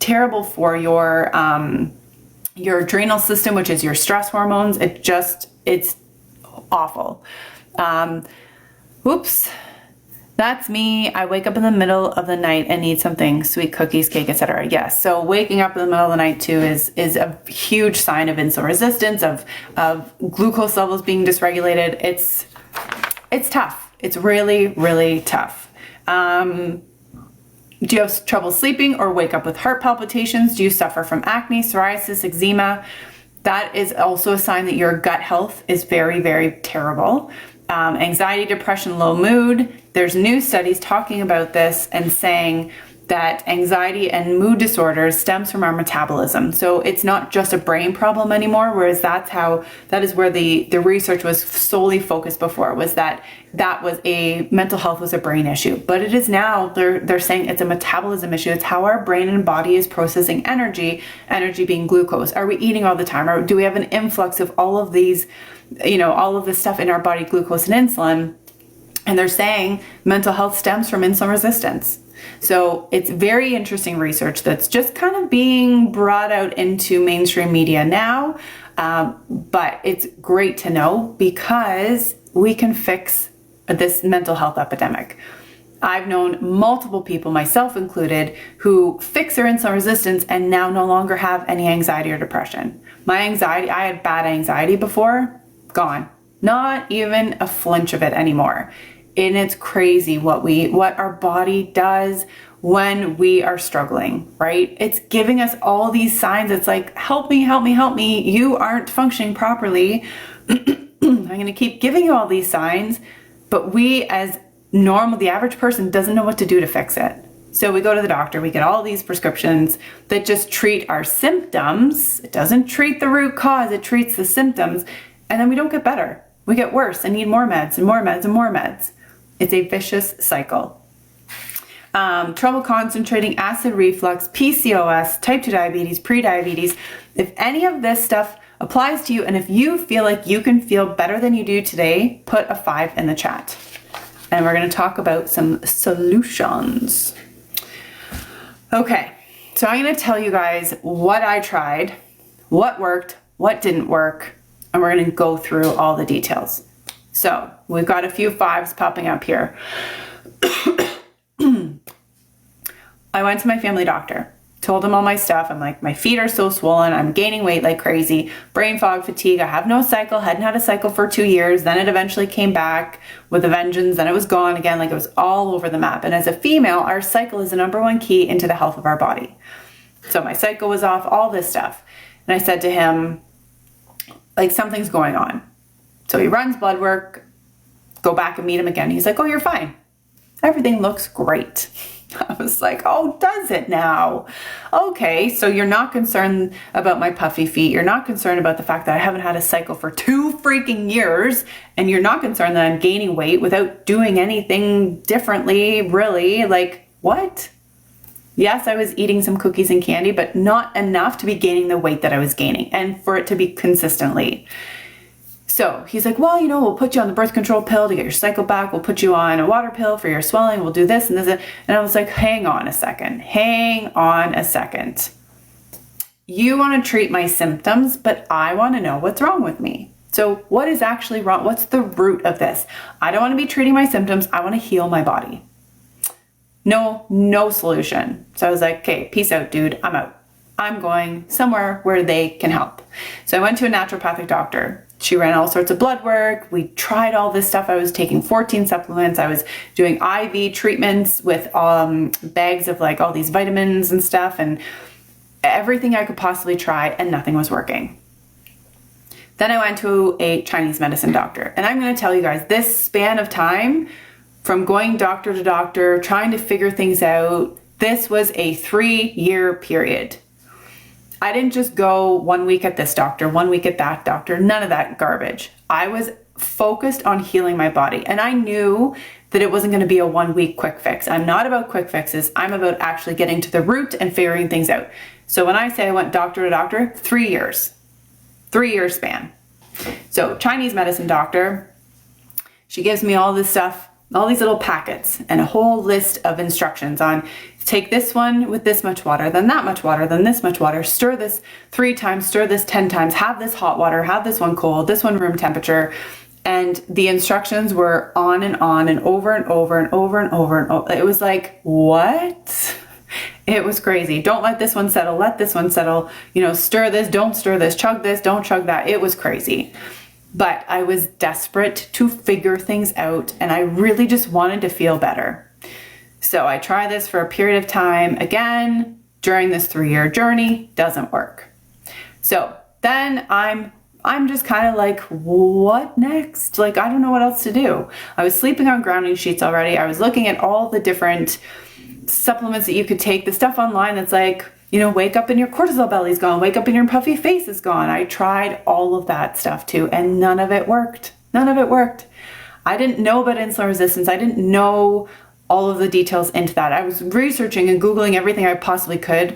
terrible for your adrenal system, which is your stress hormones. It's awful. Oops. That's me. I wake up in the middle of the night and need something sweet, cookies, cake, etc. Yes. So waking up in the middle of the night too is a huge sign of insulin resistance, of glucose levels being dysregulated. It's tough. It's really, really tough. Do you have trouble sleeping or wake up with heart palpitations? Do you suffer from acne, psoriasis, eczema? That is also a sign that your gut health is very, very terrible. Anxiety, depression, low mood. There's new studies talking about this and saying that anxiety and mood disorders stems from our metabolism. So it's not just a brain problem anymore, whereas that is where the research was solely focused before, was that was mental health was a brain issue. But it is now, they're saying it's a metabolism issue. It's how our brain and body is processing energy being glucose. Are we eating all the time? Or do we have an influx of all of these, all of this stuff in our body, glucose and insulin? And they're saying mental health stems from insulin resistance. So it's very interesting research that's just kind of being brought out into mainstream media now. But it's great to know because we can fix this mental health epidemic. I've known multiple people, myself included, who fix their insulin resistance and now no longer have any anxiety or depression. My anxiety, I had bad anxiety before, gone. Not even a flinch of it anymore. And it's crazy what our body does when we are struggling, right? It's giving us all these signs. It's like, help me, help me, help me. You aren't functioning properly. I'm going to keep giving you all these signs, but we as normal, the average person doesn't know what to do to fix it. So we go to the doctor, we get all these prescriptions that just treat our symptoms. It doesn't treat the root cause, it treats the symptoms. And then we don't get better. We get worse and need more meds and more meds and more meds. It's a vicious cycle. Trouble concentrating, acid reflux, PCOS, type 2 diabetes, prediabetes. If any of this stuff applies to you, and if you feel like you can feel better than you do today, put a 5 in the chat. And we're going to talk about some solutions. Okay, so I'm going to tell you guys what I tried, what worked, what didn't work, and we're going to go through all the details. So we've got a few 5s popping up here. I went to my family doctor, told him all my stuff. I'm like, my feet are so swollen. I'm gaining weight like crazy. Brain fog, fatigue. I have no cycle. Hadn't had a cycle for 2 years. Then it eventually came back with a vengeance. Then it was gone again. Like it was all over the map. And as a female, our cycle is the number one key into the health of our body. So my cycle was off, all this stuff. And I said to him, like, something's going on. So he runs blood work, go back and meet him again. He's like, oh, you're fine. Everything looks great. I was like, oh, does it now? Okay, so you're not concerned about my puffy feet. You're not concerned about the fact that I haven't had a cycle for 2 freaking years. And you're not concerned that I'm gaining weight without doing anything differently, really. Like, what? Yes, I was eating some cookies and candy, but not enough to be gaining the weight that I was gaining and for it to be consistently. So he's like, well, we'll put you on the birth control pill to get your cycle back. We'll put you on a water pill for your swelling. We'll do this and this. And I was like, hang on a second. You want to treat my symptoms, but I want to know what's wrong with me. So what is actually wrong? What's the root of this? I don't want to be treating my symptoms. I want to heal my body. No solution. So I was like, okay, peace out, dude. I'm out. I'm going somewhere where they can help. So I went to a naturopathic doctor. She ran all sorts of blood work. We tried all this stuff. I was taking 14 supplements. I was doing IV treatments with bags of like all these vitamins and stuff and everything I could possibly try, and nothing was working. Then I went to a Chinese medicine doctor. And I'm going to tell you guys, this span of time from going doctor to doctor, trying to figure things out, this was a 3-year period. I didn't just go 1 week at this doctor, 1 week at that doctor, none of that garbage. I was focused on healing my body. And I knew that it wasn't going to be a 1 week quick fix. I'm not about quick fixes. I'm about actually getting to the root and figuring things out. So when I say I went doctor to doctor, 3 years, 3-year span. So Chinese medicine doctor, she gives me all this stuff, all these little packets and a whole list of instructions on take this one with this much water, then that much water, then this much water, stir this 3 times, stir this 10 times, have this hot water, have this one cold, this one room temperature. And the instructions were on and over and over and over and over and over. It was like, what? It was crazy. Don't let this one settle, let this one settle, you know, stir this, don't stir this, chug this, don't chug that. It was crazy. But I was desperate to figure things out, and I really just wanted to feel better. So I tried this for a period of time again during this 3-year journey, doesn't work. So then I'm just kind of like, what next? Like, I don't know what else to do. I was sleeping on grounding sheets already. I was looking at all the different supplements that you could take, the stuff online that's like, you know, wake up and your cortisol belly's gone, wake up and your puffy face is gone. I tried all of that stuff too, and none of it worked. None of it worked. I didn't know about insulin resistance. I didn't know all of the details into that. I was researching and Googling everything I possibly could